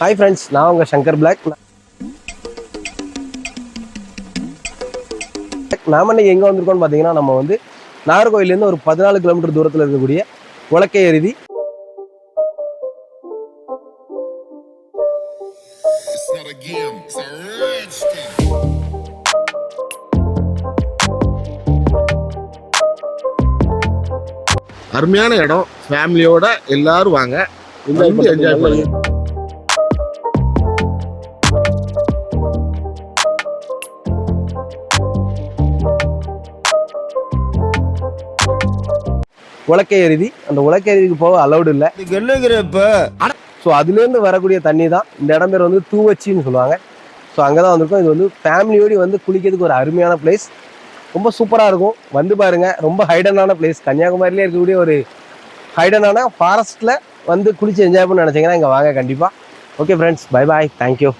Hi friends, நான் உங்கள் Shankar black. நாம இன்னைக்கு எங்கே வந்திருக்கோம்னு பார்த்தீங்கன்னா, நம்ம வந்து நாகர்கோவிலேருந்து ஒரு 14 கிலோமீட்டர் தூரத்தில் இருக்கக்கூடிய உலக்கை அருவி. அருமையான இடம். ஃபேமிலியோட எல்லாரும் வாங்க, என்ஜாய் பண்ணுங்க. உலக்கை அருவி, அந்த உலக்கை அருவிக்கு போக அலௌடு இல்லை. ஸோ அதுலேருந்து வரக்கூடிய தண்ணி தான். இந்த இடம் பேர் வந்து தூவச்சின்னு சொல்லுவாங்க. ஸோ அங்கே தான் வந்திருக்கோம். இது வந்து ஃபேமிலியோடு வந்து குளிக்கிறதுக்கு ஒரு அருமையான பிளேஸ். ரொம்ப சூப்பராக இருக்கும், வந்து பாருங்கள். ரொம்ப ஹைடனான பிளேஸ், கன்னியாகுமரியிலே இருக்கக்கூடிய ஒரு ஹைடனான ஃபாரஸ்ட்டில் வந்து குளிச்சு என்ஜாய் பண்ண நினச்சிங்கன்னா இங்கே வாங்க கண்டிப்பாக. Okay friends, bye bye, thank you.